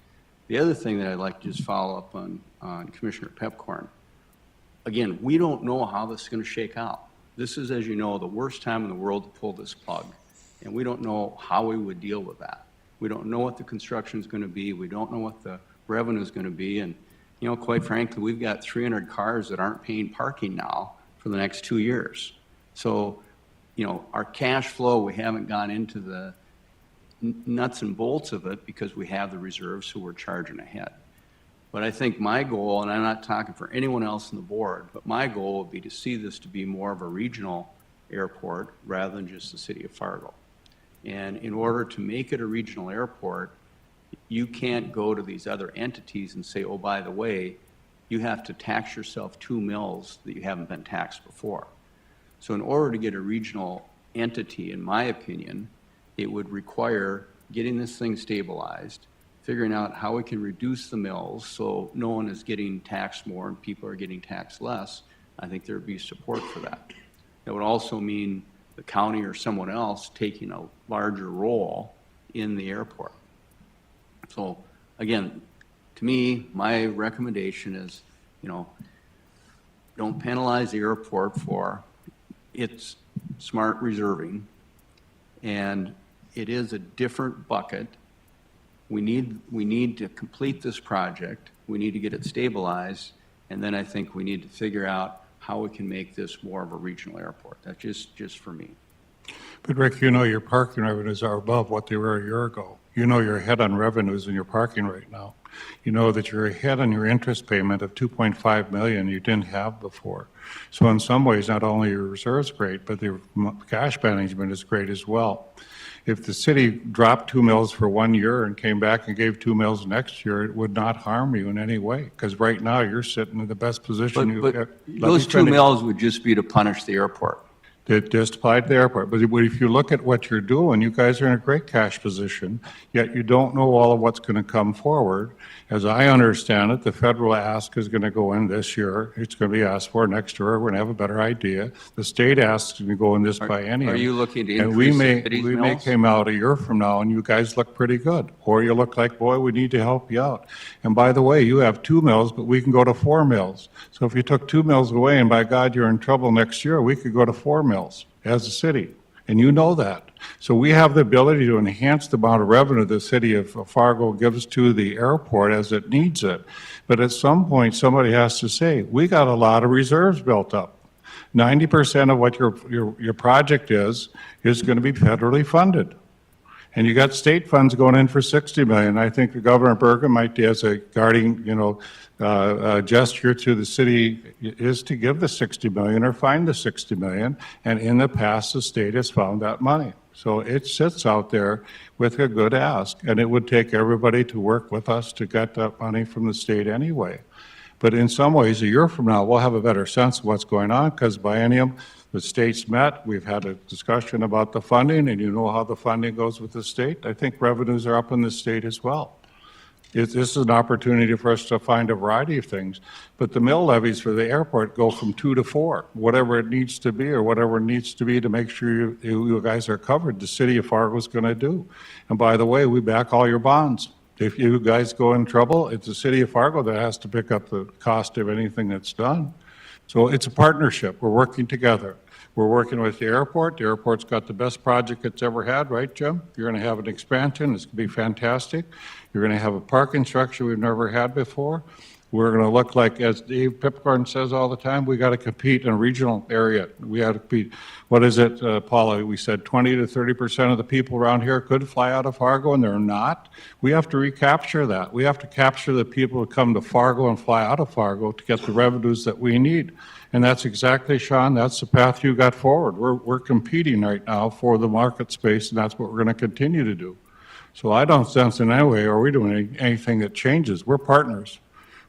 The other thing that I'd like to just follow up on Commissioner Pepcorn, again, we don't know how this is going to shake out. This is, as you know, the worst time in the world to pull this plug, and we don't know how we would deal with that. We don't know what the construction is going to be. We don't know what the revenue is going to be. And, quite frankly, we've got 300 cars that aren't paying parking now for the next 2 years. So, our cash flow, we haven't gone into the nuts and bolts of it because we have the reserves, so we're charging ahead. But I think my goal, and I'm not talking for anyone else on the board, but my goal would be to see this to be more of a regional airport rather than just the city of Fargo. And in order to make it a regional airport, you can't go to these other entities and say, oh, by the way, you have to tax yourself 2 mills that you haven't been taxed before. So in order to get a regional entity, in my opinion, it would require getting this thing stabilized, figuring out how we can reduce the mills so no one is getting taxed more and people are getting taxed less. I think there would be support for that. That would also mean the county or someone else taking a larger role in the airport. So again, to me, my recommendation is, don't penalize the airport for its smart reserving And it is a different bucket. We need to complete this project. We need to get it stabilized. And then I think we need to figure out how we can make this more of a regional airport. That's just for me. But Rick, you know your parking revenues are above what they were a year ago. You know you're ahead on revenues in your parking right now. You know that you're ahead on your interest payment of 2.5 million you didn't have before. So in some ways, not only your reserves great, but the cash management is great as well. If the city dropped 2 mills for 1 year and came back and gave 2 mills next year, it would not harm you in any way, because right now you're sitting in the best position you've But got. those 2 mills would just be to punish the airport. That just applied to the airport. But if you look at what you're doing, you guys are in a great cash position, yet you don't know all of what's going to come forward. As I understand it, the federal ask is going to go in this year. It's going to be asked for next year. We're going to have a better idea. The state asks to go in this biennium. Are you looking to And increase the city's we may mills? come out a year from now and you guys look pretty good. Or you look like, boy, we need to help you out. And by the way, you have 2 mills, but we can go to 4 mills. So if you took 2 mills away and by God, you're in trouble next year, we could go to 4 mills as a city. And you know that. So we have the ability to enhance the amount of revenue the city of Fargo gives to the airport as it needs it. But at some point, somebody has to say, we got a lot of reserves built up. 90% of what your project is going to be federally funded. And you got state funds going in for 60 million. I think the Governor Bergen might, as a guarding, gesture to the city, is to give the 60 million or find the 60 million. And in the past, the state has found that money. So it sits out there with a good ask, and it would take everybody to work with us to get that money from the state anyway. But in some ways, a year from now, we'll have a better sense of what's going on, because biennium, the states met, we've had a discussion about the funding, and you know how the funding goes with the state. I think revenues are up in the state as well. This is an opportunity for us to find a variety of things. But the mill levies for the airport go from 2 to 4, whatever it needs to be, or whatever it needs to be to make sure you guys are covered, the city of Fargo is going to do. And by the way, we back all your bonds. If you guys go in trouble, it's the city of Fargo that has to pick up the cost of anything that's done. So it's a partnership. We're working together. We're working with the airport. The airport's got the best project it's ever had, right, Jim? You're going to have an expansion. It's going to be fantastic. You're going to have a parking structure we've never had before. We're going to look like, as Dave Pipcorn says all the time, we got to compete in a regional area. We got to compete. What is it, Paula? We said 20 to 30% of the people around here could fly out of Fargo, and they're not. We have to recapture that. We have to capture the people who come to Fargo and fly out of Fargo to get the revenues that we need. And that's exactly, Sean, that's the path you got forward. We're competing right now for the market space, and that's what we're going to continue to do. So I don't sense in any way are we doing anything that changes. We're partners.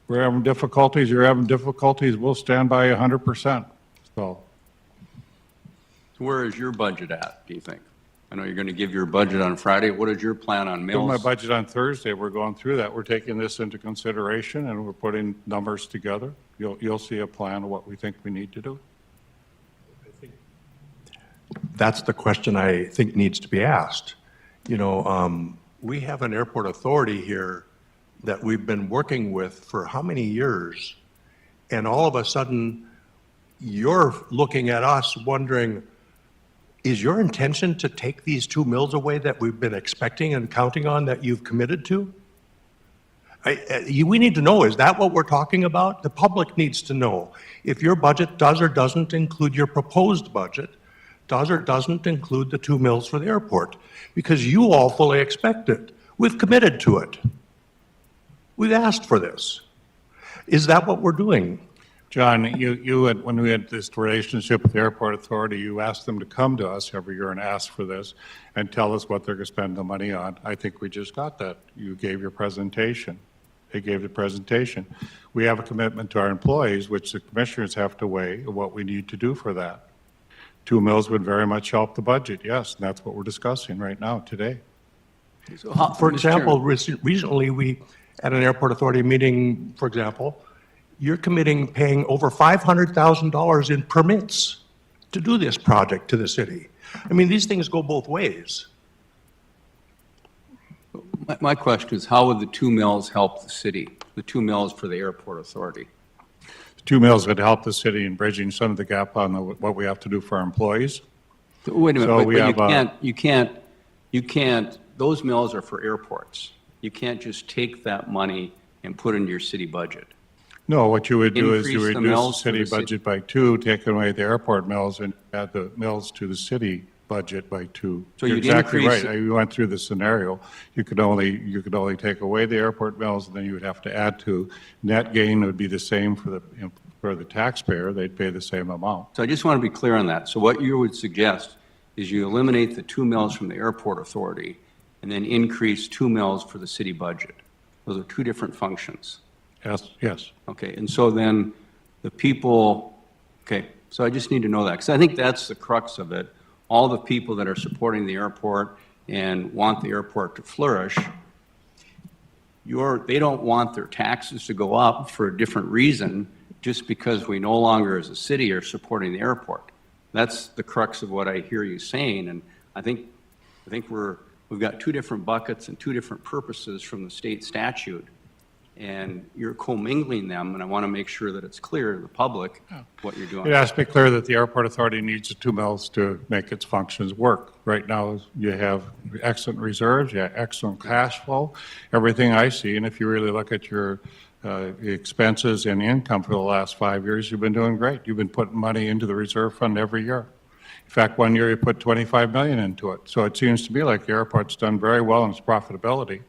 We're having difficulties, you're having difficulties, we'll stand by 100%. So Where is your budget at, do you think? I know you're going to give your budget on Friday. What is your plan on give my mills? budget on Thursday, we're going through that. We're taking this into consideration and we're putting numbers together. You'll see a plan of what we think we need to do. That's the question I think needs to be asked. We have an airport authority here that we've been working with for how many years? And all of a sudden, you're looking at us wondering, is your intention to take these 2 mills away that we've been expecting and counting on that you've committed to? We need to know, is that what we're talking about? The public needs to know if your budget does or doesn't include your proposed budget, does or doesn't include the 2 mills for the airport, because you all fully expect it. We've committed to it. We've asked for this. Is that what we're doing? John, you had, when we had this relationship with the airport authority, you asked them to come to us every year and ask for this and tell us what they're going to spend the money on. I think we just got that. You gave your presentation. They gave the presentation. We have a commitment to our employees, which the commissioners have to weigh what we need to do for that. 2 mills would very much help the budget, yes, and that's what we're discussing right now, today. So For Mr. example, Chairman, recently we, at an airport authority meeting, for example, you're committing paying over $500,000 in permits to do this project to the city. I mean, these things go both ways. my question is, how would the 2 mills help the city? The 2 mills for the airport authority? 2 mills would help the city in bridging some of the gap on what we have to do for our employees. Wait a minute, So but we but have, you can't, those mills are for airports. You can't just take that money and put it into your city budget. no, what you would do is you Increase the reduce the mills for city the city. budget by 2, take away the airport mills, and add the mills to the city budget by 2. So You're you'd exactly increase right. it- We went through the scenario. You could only take away the airport mills, and then you would have to add to. Net gain would be the same for the taxpayer. They'd pay the same amount. So I just want to be clear on that. So what you would suggest is you eliminate the 2 mills from the airport authority and then increase 2 mills for the city budget. Those are 2 different functions. Yes. Okay, and so then the people, okay, so I just need to know that, because I think that's the crux of it. All the people that are supporting the airport and want the airport to flourish, they don't want their taxes to go up for a different reason just because we no longer as a city are supporting the airport. That's the crux of what I hear you saying, and I think we've got 2 different buckets and 2 different purposes from the state statute. And you're commingling them, and I want to make sure that it's clear to the public what you're doing. It has to be clear that the airport authority needs the 2 mills to make its functions work. Right now, you have excellent reserves, you have excellent cash flow, everything I see, and if you really look at your expenses and income for the last 5 years, you've been doing great. You've been putting money into the reserve fund every year. In fact, one year you put $25 million into it. So it seems to me like the airport's done very well in its profitability.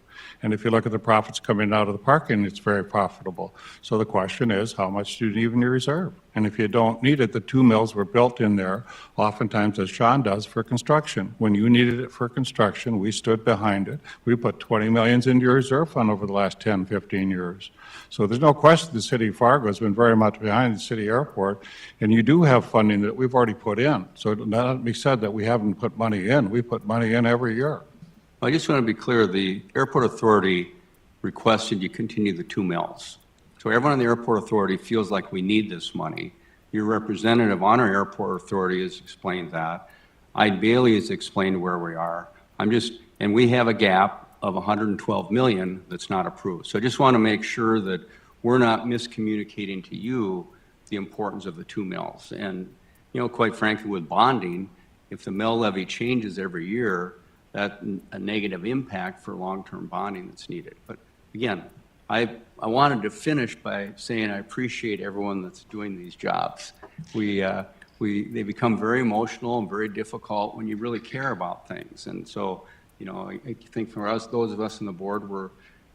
And if you look at the profits coming out of the parking, it's very profitable. So the question is, how much do you need in your reserve? And if you don't need it, the 2 mills were built in there, oftentimes as Sean does, for construction. When you needed it for construction, we stood behind it. We put 20 millions into your reserve fund over the last 10, 15 years. So there's no question the city of Fargo has been very much behind the city airport, and you do have funding that we've already put in. So it not be said that we haven't put money in. We put money in every year. I just want to be clear, the airport authority requested you continue the 2 mills. So everyone in the airport authority feels like we need this money. Your representative on our airport authority has explained that. Ide Bailey has explained where we are. And we have a gap of 112 million that's not approved. So I just want to make sure that we're not miscommunicating to you the importance of the 2 mills. And, quite frankly, with bonding, if the mill levy changes every year, that's a negative impact for long-term bonding that's needed. But again, I wanted to finish by saying I appreciate everyone that's doing these jobs. They become very emotional and very difficult when you really care about things. And so, I think for us, those of us on the board,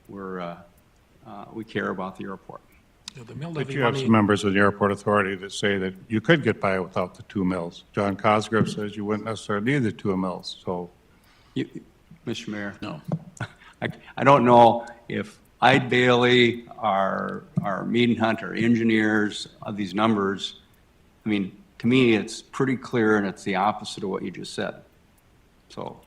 we care about the airport. The mill But levy you have money, some members of the airport authority that say that you could get by without the 2 mills. John Cosgrove says you wouldn't necessarily need the 2 mills, so. Mr. Mayor? No. I don't know if Ide Bailey, our Mead and Hunt, our engineers, of these numbers, I mean, to me, it's pretty clear and it's the opposite of what you just said. So,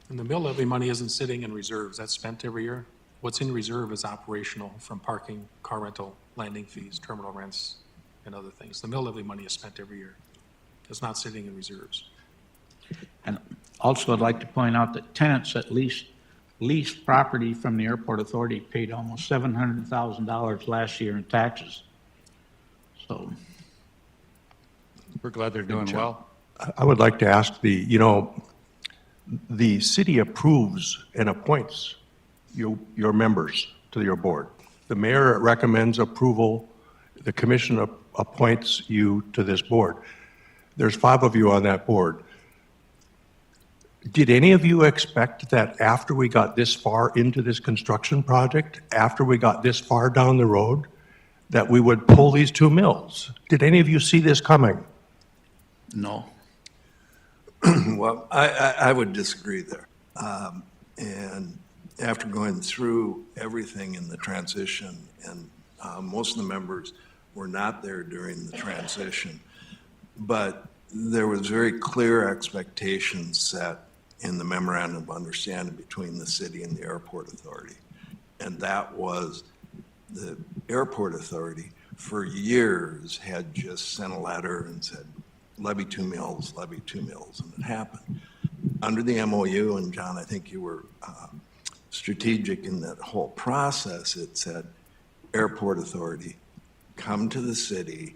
and the mill levy money isn't sitting in reserves. That's spent every year. What's in reserve is operational from parking, car rental, landing fees, terminal rents, and other things. The mill levy money is spent every year. It's not sitting in reserves. And also, I'd like to point out that tenants that leased property from the airport authority paid almost $700,000 last year in taxes. So, We're glad they're doing well. I would like to ask the city approves and appoints your members to your board. The mayor recommends approval, the commission appoints you to this board. There's 5 of you on that board. Did any of you expect that after we got this far into this construction project, after we got this far down the road, that we would pull these 2 mills? Did any of you see this coming? no. Well, I would disagree there. And after going through everything in the transition, and most of the members were not there during the transition, but there was very clear expectations set in the memorandum of understanding between the city and the airport authority. And that was the airport authority for years had just sent a letter and said, levy 2 mills, levy 2 mills, and it happened. Under the MOU, and John, I think you were strategic in that whole process, it said, airport authority, come to the city,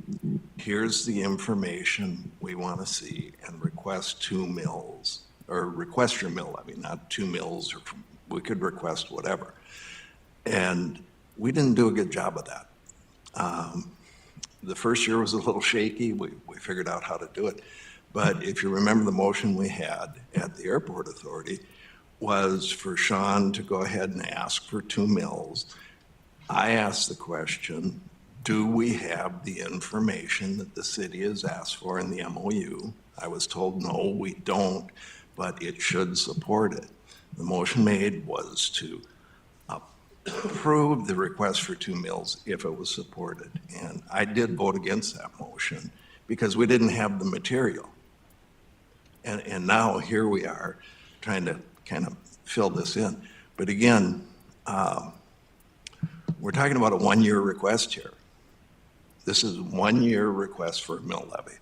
here's the information we want to see, and request request 2 mills, or request your mill levy, not 2 mills, or we could request whatever. And we didn't do a good job of that. The first year was a little shaky. We figured out how to do it. But if you remember, the motion we had at the airport authority was for Sean to go ahead and ask for 2 mills. I asked the question, do we have the information that the city has asked for in the MOU? I was told, no, we don't, but it should support it. The motion made was to approve the request for 2 mills if it was supported. And I did vote against that motion because we didn't have the material. And now here we are trying to kind of fill this in. But again, we're talking about a 1-year request here. This is a 1-year request for a mill levy.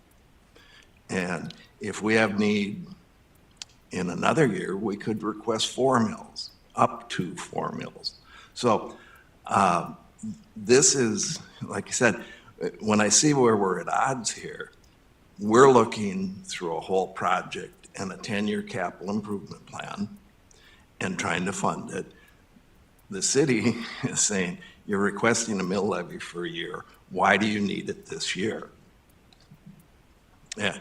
And if we have need in another year, we could request 4 mills, up to 4 mills. So this is, like I said, when I see where we're at odds here, we're looking through a whole project and a 10-year capital improvement plan and trying to fund it. The city is saying, you're requesting a mill levy for a year. Why do you need it this year? Yeah,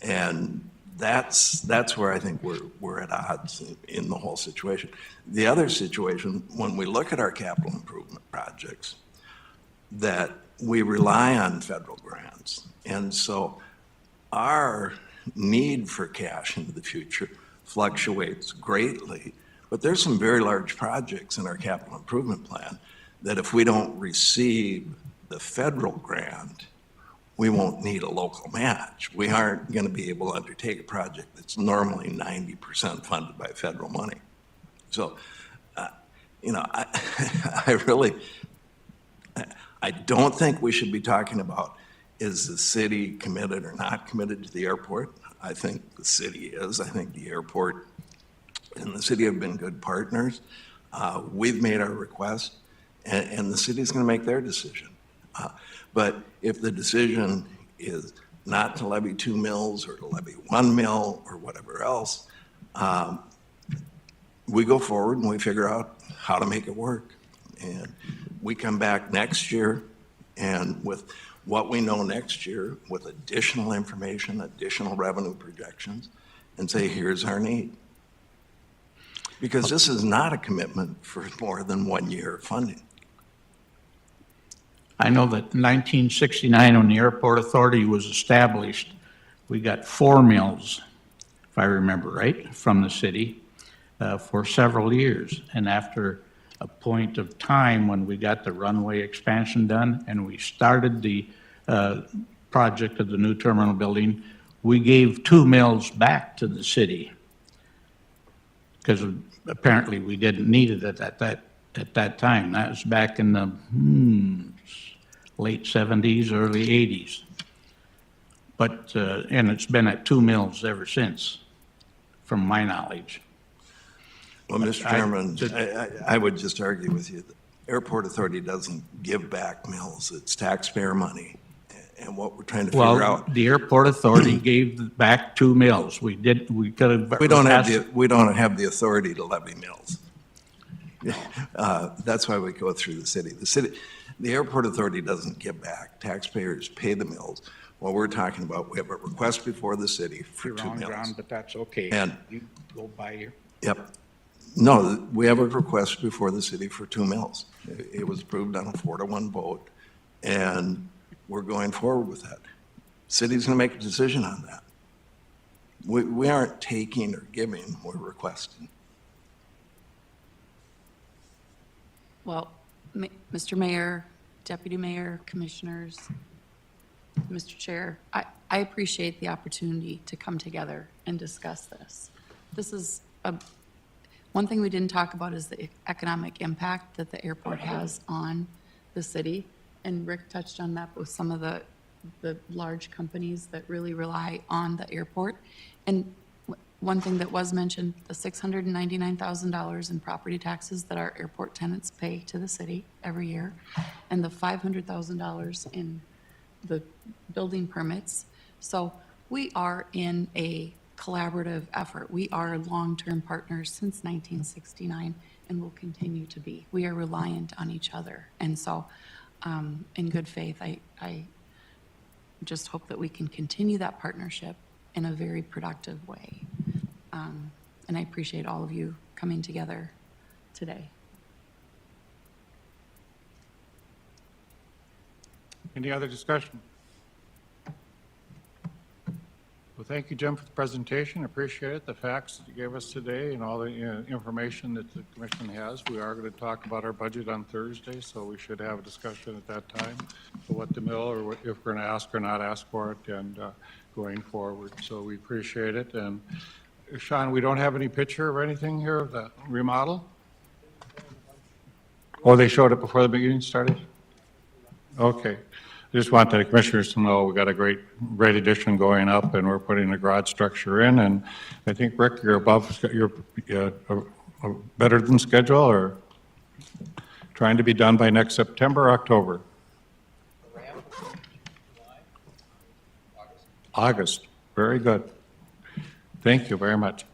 and that's where I think we're at odds in the whole situation. The other situation, when we look at our capital improvement projects, that we rely on federal grants. And so our need for cash into the future fluctuates greatly. But there's some very large projects in our capital improvement plan that if we don't receive the federal grant, we won't need a local match. We aren't going to be able to undertake a project that's normally 90% funded by federal money. So, I don't think we should be talking about, is the city committed or not committed to the airport? I think the city is. I think the airport and the city have been good partners. We've made our request, and the city's going to make their decision. But if the decision is not to levy 2 mills or to levy 1 mill or whatever else, we go forward and we figure out how to make it work. And we come back next year, and with what we know next year, with additional information, additional revenue projections, and say, here's our need. Because this is not a commitment for more than 1 year of funding. I know that in 1969, when the airport authority was established, we got 4 mills, if I remember right, from the city for several years. And after a point of time when we got the runway expansion done and we started the project of the new terminal building, we gave 2 mills back to the city because apparently we didn't need it at that time. That was back in the late 70s, early 80s. But, and it's been at 2 mills ever since, from my knowledge. Well, Mr. Chairman, I would just argue with you. The airport authority doesn't give back mills. It's taxpayer money. And what we're trying to figure out. Well, the airport authority gave back 2 mills. We could have. We don't have the authority to levy mills. That's why we go through the city. The airport authority doesn't give back. Taxpayers pay the mills. What we're talking about, we have a request before the city for 2 mills. Ground, but that's okay. And you go by your. Yep. No, we have a request before the city for 2 mills. It was approved on a 4-to-1 vote, and we're going forward with that. City's going to make a decision on that. We aren't taking or giving, we're requesting. Well, Mr. Mayor, Deputy Mayor, Commissioners, Mr. Chair, I appreciate the opportunity to come together and discuss this. This is one thing we didn't talk about is the economic impact that the airport has on the city. And Rick touched on that with some of the large companies that really rely on the airport. And one thing that was mentioned, the $699,000 in property taxes that our airport tenants pay to the city every year, and the $500,000 in the building permits. So We are in a collaborative effort. We are long-term partners since 1969 and will continue to be. We are reliant on each other. And so, in good faith, I just hope that we can continue that partnership in a very productive way. And I appreciate all of you coming together today. Any other discussion? Well, thank you, Jim, for the presentation. Appreciate it, the facts that you gave us today and all the information that the commission has. We are going to talk about our budget on Thursday, so we should have a discussion at that time for what the mill, or if we're going to ask or not ask for it, and going forward. So we appreciate it. And Sean, we don't have any picture or anything here of the remodel? Oh, they showed it before the meeting started? Okay. I just want the commissioners to know we got a great addition going up, and we're putting the garage structure in. And I think, Rick, you're better than schedule, or trying to be done by next September or October? August. Very good. Thank you very much.